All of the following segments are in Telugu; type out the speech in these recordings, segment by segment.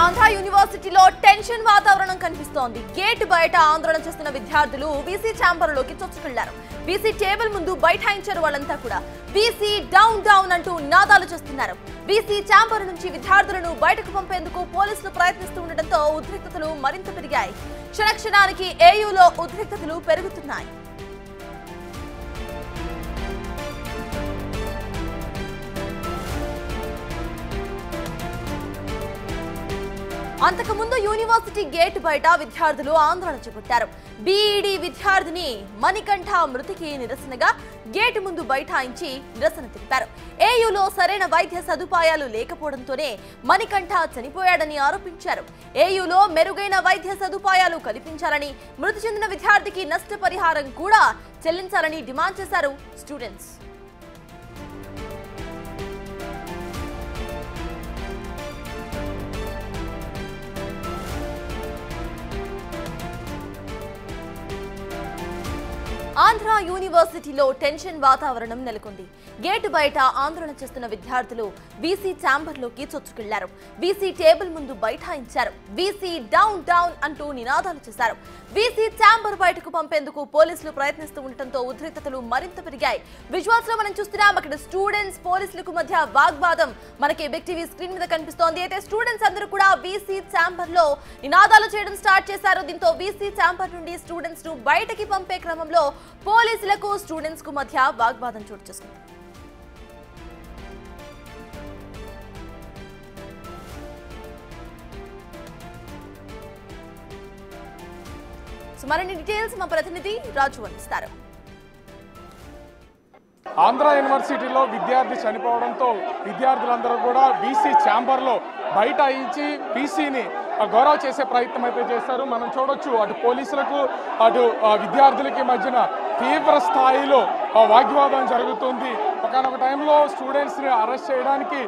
ఆంధ్ర యూనివర్సిటీలో టెన్షన్ వాతావరణం కనిపిస్తోంది. గేట్ బయట ఆందోళన చేస్తున్న విద్యార్థులు వీసీ ఛాంబర్లోకి చొచ్చుకెళ్లారు. వీసీ టేబుల్ ముందు బైఠాయించారు. వాళ్ళంతా కూడా వీసీ డౌన్ డౌన్ అంటూ నినాదాలు చేస్తున్నారు. వీసీ ఛాంబర్ నుంచి విద్యార్థులను బయటకు పంపేందుకు పోలీసులు ప్రయత్నిస్తూ ఉండడంతో ఉద్రిక్తతలు మరింత పెరిగాయి. క్షణక్షణానికి ఏయూలో ఉద్రిక్తతలు పెరుగుతున్నాయి. అంతకుముందు యూనివర్సిటీ గేట్ బయట విద్యార్థులు ఆందోళన చేపట్టారు. బీఈడీ విద్యార్థిని మణికంఠ మృతికి నిరసనగా గేటు ముందు బైఠాయించి నిరసన తెలిపారు. ఏయూలో సరైన వైద్య సదుపాయాలు లేకపోవడంతోనే మణికంఠ చనిపోయాడని ఆరోపించారు. ఏయూలో మెరుగైన వైద్య సదుపాయాలు కల్పించాలని, మృతి చెందిన విద్యార్థికి నష్టపరిహారం కూడా చెల్లించాలని డిమాండ్ చేశారు స్టూడెంట్స్. ఆంధ్ర యూనివర్సిటీలో టెన్షన్ వాతావరణం నెలకొంది. గేటు బయట ఆందోళన చేస్తున్న విద్యార్థులు వీసీ ఛాంబర్లోకి చొచ్చుకెళ్లారు. వీసీ టేబుల్ ముందు బైఠాయించారు. వీసీ డౌన్ డౌన్ అంటూ నినాదాలు చేశారు. వీసీ ఛాంబర్ బయటకు పంపేందుకు పోలీసులు ప్రయత్నిస్తూ ఉండటంతో ఉద్రిక్తతలు మరింత పెరిగాయి. విజువల్స్ లో మనం చూస్తున్నాం. అక్కడ స్టూడెంట్స్ పోలీసులకు మధ్య వాగ్వాదం మనకి బిగ్ టీవీ స్క్రీన్ మీద కనిపిస్తోంది. అయితే స్టూడెంట్స్ అందరూ కూడా వీసీ ఛాంబర్ లో నినాదాలు చేయడం స్టార్ట్ చేశారు. దీంతో వీసీ ఛాంబర్ నుండి స్టూడెంట్స్ ను బయటకి పంపే క్రమంలో పోలీసులకు స్టూడెంట్స్ కు మధ్య వాగ్వాదం చోటు చేసుకుంది. మరిన్ని డీటెయిల్స్ మా ప్రతినిధి రాజు అందిస్తారు. ఆంధ్ర యూనివర్సిటీలో విద్యార్థి చనిపోవడంతో విద్యార్థులందరూ కూడా వీసీ ఛాంబర్లో బైఠాయించి వీసీని గౌరవ చేసే ప్రయత్నం అయితే చేస్తారు. మనం చూడొచ్చు అటు పోలీసులకు అటు విద్యార్థులకి మధ్యన తీవ్ర స్థాయిలో వాగ్వాదం జరుగుతుంది. ఒకనొక టైంలో స్టూడెంట్స్ని అరెస్ట్ చేయడానికి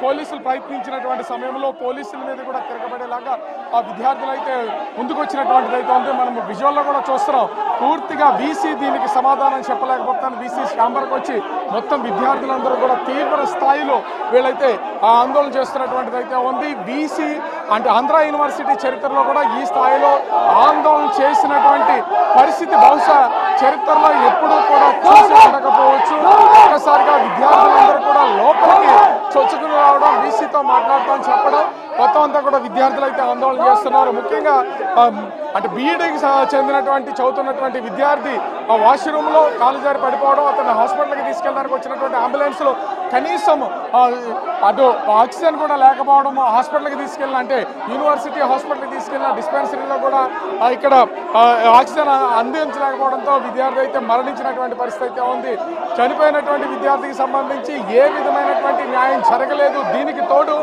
పోలీసులు ప్రయత్నించినటువంటి సమయంలో పోలీసుల మీద కూడా తిరగబడేలాగా ఆ విద్యార్థులు అయితే ముందుకు వచ్చినటువంటిది అయితే ఉంది. మనం విజువల్లో కూడా చూస్తున్నాం. పూర్తిగా వీసీ దీనికి సమాధానం చెప్పలేకపోతాను. వీసీ ఛాంబర్కి వచ్చి మొత్తం విద్యార్థులందరూ కూడా తీవ్ర స్థాయిలో వీళ్ళైతే ఆందోళన చేస్తున్నటువంటిది అయితే ఉంది. వీసీ అంటే ఆంధ్ర యూనివర్సిటీ చరిత్రలో కూడా ఈ స్థాయిలో ఆందోళన చేసినటువంటి పరిస్థితి బహుశా చరిత్రలో ఎప్పుడూ కూడా చూసి ఉండకపోవచ్చు. ఒక్కసారిగా విద్యార్థులందరూ కూడా లోపలికి చొచ్చుకుని రావడం, వీసీతో మాట్లాడతామని చెప్పడం, మొత్తం అంతా కూడా విద్యార్థులు అయితే ఆందోళన చేస్తున్నారు. ముఖ్యంగా అంటే బీఈడీకి చెందినటువంటి చదువుతున్నటువంటి విద్యార్థి ఆ వాష్రూమ్లో కాలు జారి పడిపోవడం, అతను హాస్పిటల్కి తీసుకెళ్ళడానికి వచ్చినటువంటి అంబులెన్స్లో కనీసం అటు ఆక్సిజన్ కూడా లేకపోవడం, హాస్పిటల్కి తీసుకెళ్ళిన అంటే యూనివర్సిటీ హాస్పిటల్కి తీసుకెళ్ళిన డిస్పెన్సరీలో కూడా ఇక్కడ ఆక్సిజన్ అందించలేకపోవడంతో విద్యార్థి అయితే మరణించినటువంటి పరిస్థితి అయితే ఉంది. చనిపోయినటువంటి విద్యార్థికి సంబంధించి ఏ విధమైనటువంటి న్యాయం జరగలేదు. దీనికి తోడు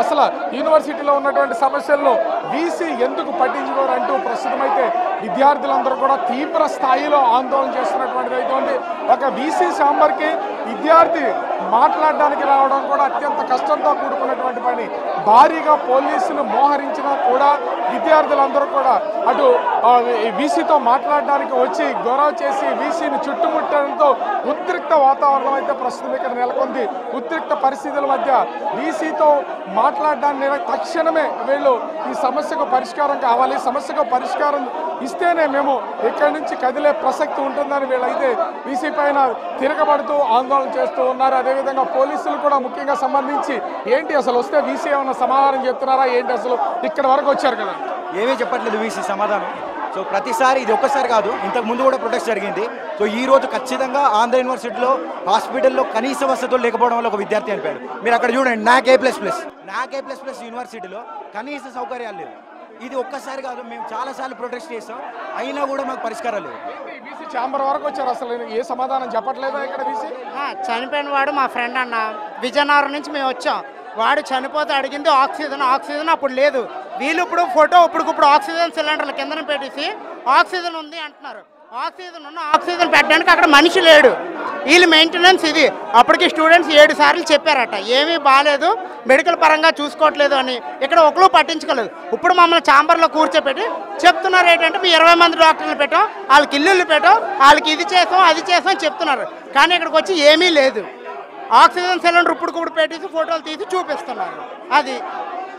అసలు యూనివర్సిటీలో ఉన్నటువంటి సమస్యలను వీసీ ఎందుకు పట్టించుకోరు అంటూ ప్రస్తుతం అయితే విద్యార్థులందరూ కూడా తీవ్ర స్థాయిలో ఆందోళన చేస్తున్నటువంటిది అయితే ఉంది. ఒక వీసీ ఛాంబర్కి విద్యార్థి మాట్లాడడానికి రావడం కూడా అత్యంత కష్టంతో కూడుకున్నటువంటి పని. భారీగా పోలీసులు మోహరించినా కూడా విద్యార్థులందరూ కూడా అటు వీసీతో మాట్లాడడానికి వచ్చి గౌరవ చేసి వీసీని చుట్టుముట్టడంతో ఉద్రిక్త వాతావరణం అయితే ప్రస్తుతం ఇక్కడ నెలకొంది. ఉద్రిక్త పరిస్థితుల మధ్య వీసీతో మాట్లాడడాన్ని తక్షణమే వీళ్ళు ఈ సమస్యకు పరిష్కారం కావాలి, సమస్యకు పరిష్కారం ఇస్తేనే మేము ఇక్కడి నుంచి కదిలే ప్రసక్తి ఉంటుందని వీళ్ళైతే వీసీ పైన తిరగబడుతూ ఆందోళన చేస్తూ ఉన్నారు. అదేవిధంగా పోలీసులు కూడా ముఖ్యంగా సంబంధించి ఏంటి అసలు వస్తే వీసీ ఏమన్నా సమాధానం చెప్తున్నారా ఏంటి, అసలు ఇక్కడ వరకు వచ్చారు కదా ఏమీ చెప్పట్లేదు వీసీ సమాధానం. సో ప్రతిసారి ఇది ఒక్కసారి కాదు, ఇంతకు ముందు కూడా ప్రొటెస్ట్ జరిగింది. సో ఈ రోజు ఖచ్చితంగా ఆంధ్ర యూనివర్సిటీలో హాస్పిటల్లో కనీస వసతులు లేకపోవడం వల్ల ఒక విద్యార్థి చనిపోయాడు. మీరు అక్కడ చూడండి, నాక్ ఏ++ యూనివర్సిటీలో కనీస సౌకర్యాలు లేవు. ఇది ఒక్కసారి కాదు, మేము చాలాసార్లు ప్రొటెస్ట్ చేస్తాం, అయినా కూడా మాకు పరిష్కారం లేదు. వీసీ ఛాంబర్ వరకు వచ్చారు, అసలు ఏ సమాధానం చెప్పట్లేదా ఇక్కడ వీసీ? చనిపోయిన వాడు మా ఫ్రెండ్ అన్న, విజయనగరం నుంచి మేము వచ్చాం. వాడు చనిపోతే అడిగింది ఆక్సిజన్ అప్పుడు లేదు. వీళ్ళు ఇప్పుడు ఫోటో ఇప్పుడు ఆక్సిజన్ సిలిండర్ల కిందన పెట్టేసి ఆక్సిజన్ ఉంది అంటున్నారు. ఆక్సిజన్ పెట్టడానికి అక్కడ మనిషి లేడు. వీళ్ళు మెయింటెనెన్స్ ఇది. అప్పటికి స్టూడెంట్స్ 7 సార్లు చెప్పారట ఏమీ బాగాలేదు, మెడికల్ పరంగా చూసుకోవట్లేదు అని. ఇక్కడ ఒకరు పట్టించుకోలేదు. ఇప్పుడు మమ్మల్ని ఛాంబర్లో కూర్చోపెట్టి చెప్తున్నారు ఏంటంటే మీ 20 మంది డాక్టర్లు పెట్టాం, వాళ్ళకి ఇల్లులు పెట్టాం, వాళ్ళకి ఇది చేసాం అది చేసాం చెప్తున్నారు. కానీ ఇక్కడికి వచ్చి ఏమీ లేదు. ఆక్సిజన్ సిలిండర్ ఇప్పుడు పెట్టేసి ఫోటోలు తీసి చూపిస్తున్నారు. అది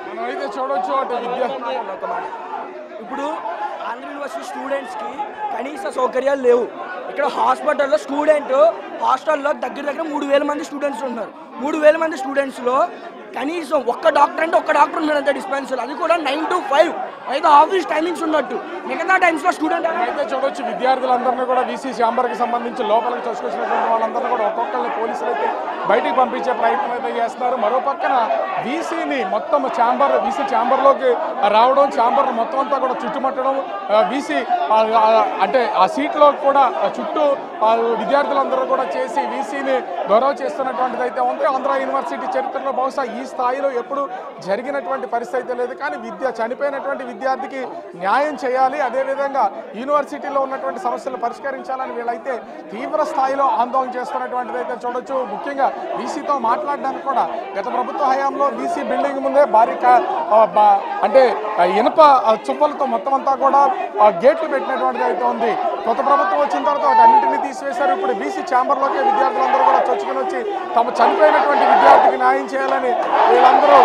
మనమైతే చూడొచ్చు అటు విద్య ఇప్పుడు ఆంధ్ర యూనివర్సిటీ స్టూడెంట్స్కి కనీస సౌకర్యాలు లేవు. ఇక్కడ హాస్పిటల్లో హాస్టల్లో దగ్గర 3,000 మంది స్టూడెంట్స్ ఉన్నారు. 3,000 మంది స్టూడెంట్స్లో కనీసం ఒక్క డాక్టర్ అంటే ఒక్క డాక్టర్ ఉన్నారంటే డిస్పెన్సరీ, అది కూడా 9 to 5 అయితే ఆఫీస్ టైమింగ్స్ ఉన్నట్టు. మిగతా టైమ్స్లో స్టూడెంట్ అయితే చూడొచ్చు విద్యార్థులందరినీ కూడా వీసీ ఛాంబర్కి సంబంధించి లోపలికి తీసుకొచ్చినటువంటి వాళ్ళందరినీ కూడా ఒక్కొక్కరిని పోలీసులు అయితే బయటికి పంపించే ప్రయత్నం అయితే చేస్తున్నారు. మరో పక్కన వీసీని మొత్తం వీసీ ఛాంబర్లోకి రావడం, ఛాంబర్ మొత్తం అంతా కూడా చుట్టుముట్టడం, వీసీ అంటే ఆ సీట్లో కూడా చుట్టూ విద్యార్థులందరూ కూడా చేసి వీసీని గౌరవ చేస్తున్నటువంటిది అయితే ఉంది. ఆంధ్ర యూనివర్సిటీ చరిత్రలో బహుశా ఈ స్థాయిలో ఎప్పుడు జరిగినటువంటి పరిస్థితి లేదు. కానీ చనిపోయినటువంటి విద్యార్థికి న్యాయం చేయాలి, అదేవిధంగా యూనివర్సిటీలో ఉన్నటువంటి సమస్యలు పరిష్కరించాలని వీళ్ళైతే తీవ్ర స్థాయిలో ఆందోళన చేస్తున్నటువంటిది అయితే చూడొచ్చు. ముఖ్యంగా వీసీతో మాట్లాడడానికి కూడా గత ప్రభుత్వ హయాంలో వీసీ బిల్డింగ్ ముందే భారీ అంటే ఇనుప చుప్పలతో మొత్తం అంతా కూడా గేట్లు పెట్టినటువంటిది అయితే ఉంది. కొత్త ప్రభుత్వం వచ్చిన తర్వాత వాటన్నింటినీ తీసివేశారు. ఇప్పుడు వీసీ ఛాంబర్లోకి విద్యార్థులందరూ కూడా చొచ్చుకుని వచ్చి తమ చనిపోయినటువంటి విద్యార్థికి న్యాయం చేయాలని వీళ్ళందరూ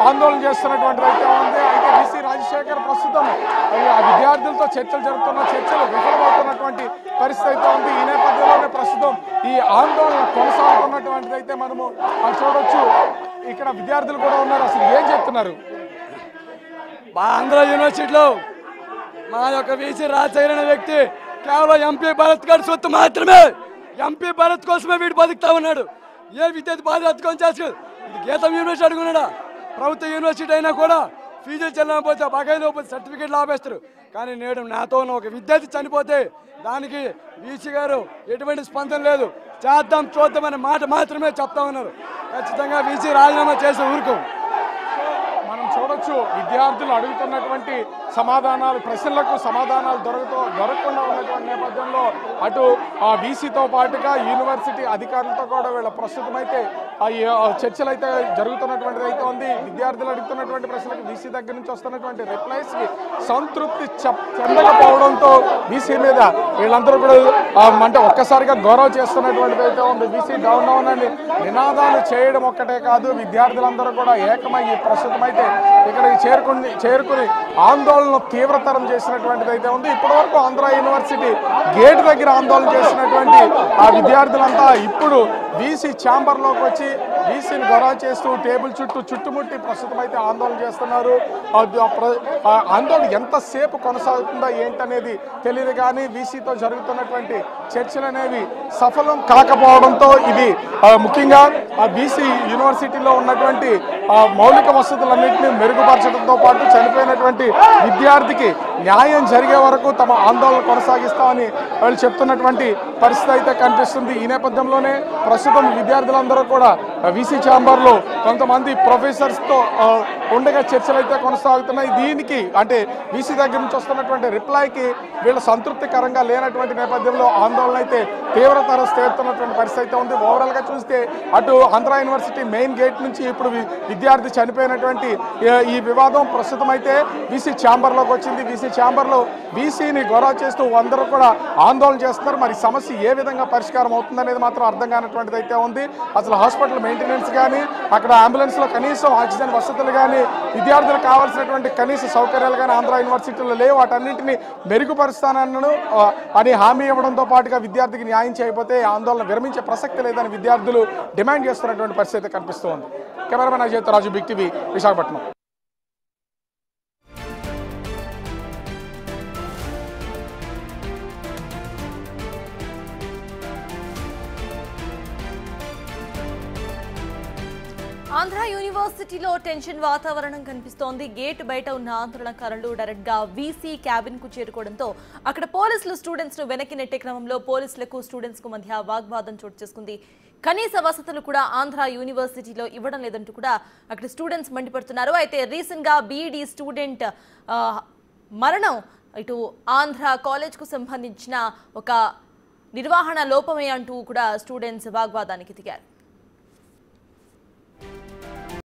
ఆందోళన చేస్తున్నటువంటిది అయితే ఉంది. అయితే వీసీ రాజశేఖర్ ప్రస్తుతం ఆ విద్యార్థులతో చర్చలు విఫలమవుతున్నటువంటి పరిస్థితి అయితే ఉంది. ఈ నేపథ్యంలోనే ప్రస్తుతం ఈ ఆందోళన కొనసాగుతున్నటువంటిది అయితే మనము చూడొచ్చు. ఇక్కడ విద్యార్థులు కూడా ఉన్నారు. అసలు ఏం చెప్తున్నారు? మా ఆంధ్ర యూనివర్సిటీలో మా యొక్క వీసీ రాజశేఖర్ అనే వ్యక్తి కేవలం ఎంపీ భరత్ గారి సొత్తు మాత్రమే. ఎంపీ భరత్ కోసమే వీడు బతుకుతా ఉన్నాడు. ఏ విద్యార్థి బాధ ఎత్తుకొని చేసు ఇది గీతం యూనివర్సిటీ అడుగున్నాడా? ప్రభుత్వ యూనివర్సిటీ అయినా కూడా ఫీజులు చెల్లకపోతే బకాయిలో సర్టిఫికేట్లు ఆపేస్తారు. కానీ నేడు నాతో ఉన్న ఒక విద్యార్థి చనిపోతే దానికి వీసీ గారు ఎటువంటి స్పందన లేదు. చూద్దామనే మాట మాత్రమే చెప్తా ఉన్నారు. ఖచ్చితంగా వీసీ రాజీనామా చేసి ఊరుకోం. మనం చూడొచ్చు విద్యార్థులు అడుగుతున్నటువంటి ప్రశ్నలకు సమాధానాలు దొరకకుండా ఉన్నటువంటి నేపథ్యంలో అటు ఆ వీసీతో పాటుగా యూనివర్సిటీ అధికారులతో కూడా వీళ్ళ ప్రస్తుతం అయితే చర్చలు అయితే జరుగుతున్నటువంటిది అయితే ఉంది. విద్యార్థులు అడుగుతున్నటువంటి ప్రశ్నలకు వీసీ దగ్గర నుంచి వస్తున్నటువంటి రిప్లైస్కి సంతృప్తి చెందకపోవడంతో వీసీ మీద వీళ్ళందరూ కూడా అంటే ఒక్కసారిగా గౌరవ చేస్తున్నటువంటిది అయితే ఉంది. వీసీ డౌన్ అని నినాదాలు చేయడం ఒక్కటే కాదు, విద్యార్థులందరూ కూడా ఏకమయ్యి ప్రస్తుతం అయితే ఇక్కడికి చేరుకుని ఆందోళన తీవ్రతరం చేసినటువంటిది అయితే ఉంది. ఇప్పటివరకు ఆంధ్ర యూనివర్సిటీ గేట్ దగ్గర ఆందోళన చేసినటువంటి ఆ విద్యార్థులంతా ఇప్పుడు వీసీ ఛాంబర్లోకి వచ్చి వీసీని గౌరవ చేస్తూ టేబుల్ చుట్టుముట్టి ప్రస్తుతం అయితే ఆందోళన చేస్తున్నారు. ఆందోళన ఎంతసేపు కొనసాగుతుందో ఏంటనేది తెలియదు. కానీ వీసీతో జరుగుతున్నటువంటి చర్చలు అనేవి సఫలం కాకపోవడంతో ఇది ముఖ్యంగా వీసీ యూనివర్సిటీలో ఉన్నటువంటి మౌలిక వసతులన్నింటినీ మెరుగుపరచడంతో పాటు చనిపోయినటువంటి విద్యార్థికి న్యాయం జరిగే వరకు తమ ఆందోళన కొనసాగిస్తామని వాళ్ళు చెప్తున్నటువంటి పరిస్థితి అయితే కనిపిస్తుంది. ఈ నేపథ్యంలోనే ప్రస్తుతం విద్యార్థులందరూ కూడా వీసీ ఛాంబర్లో కొంతమంది ప్రొఫెసర్స్తో ఉండగా చర్చలు అయితే కొనసాగుతున్నాయి. దీనికి అంటే వీసీ దగ్గర నుంచి వస్తున్నటువంటి రిప్లైకి వీళ్ళు సంతృప్తికరంగా లేనటువంటి నేపథ్యంలో ఆందోళన అయితే తీవ్రతరం చేస్తున్నటువంటి పరిస్థితి అయితే ఉంది. ఓవరాల్గా చూస్తే అటు ఆంధ్ర యూనివర్సిటీ మెయిన్ గేట్ నుంచి ఇప్పుడు విద్యార్థి చనిపోయినటువంటి ఈ వివాదం ప్రస్తుతం అయితే వీసీ ఛాంబర్లోకి వచ్చింది. వీసీ ఛాంబర్లో వీసీని గౌరవ చేస్తూ అందరూ కూడా ఆందోళన చేస్తున్నారు. మరి సమస్య ఏ విధంగా పరిష్కారం అవుతుందనేది మాత్రం అర్థం కానటువంటిది అయితే ఉంది. అసలు హాస్పిటల్ మెయింటెనెన్స్ కానీ అక్కడ అంబులెన్స్లో కనీసం ఆక్సిజన్ వసతులు కానీ విద్యార్థులకు కావాల్సినటువంటి కనీస సౌకర్యాలు కానీ ఆంధ్ర యూనివర్సిటీలో లేవు. వాటన్నింటినీ మెరుగుపరుస్తానని హామీ ఇవ్వడంతో పాటుగా విద్యార్థికి న్యాయం చేయకపోతే ఆందోళన విరమించే ప్రసక్తి లేదని విద్యార్థులు డిమాండ్ చేస్తున్నటువంటి పరిస్థితి కనిపిస్తూ ఉంది. కెమెరామెన్ అజయ్ రాజు, బిగ్ టీవీ, విశాఖపట్నం. ఆంధ్ర యూనివర్సిటీలో టెన్షన్ వాతావరణం కనిపిస్తోంది. గేట్ బయట ఉన్న ఆందోళనకారులు డైరెక్ట్ గా వీసీ క్యాబిన్ కు చేరుకోవడంతో అక్కడ పోలీసులు స్టూడెంట్స్ ను వెనక్కి నెట్టే క్రమంలో పోలీసులకు స్టూడెంట్స్ కు మధ్య వాగ్వాదం చోటు చేసుకుంది. కనీస వసతులు కూడా ఆంధ్ర యూనివర్సిటీలో ఇవ్వడం లేదంటూ కూడా అక్కడ స్టూడెంట్స్ మండిపడుతున్నారు. అయితే రీసెంట్ గా బీఈడీ స్టూడెంట్ మరణం ఇటు ఆంధ్ర కాలేజ్ కు సంబంధించిన ఒక నిర్వహణ లోపమే అంటూ కూడా స్టూడెంట్స్ వాగ్వాదానికి దిగారు.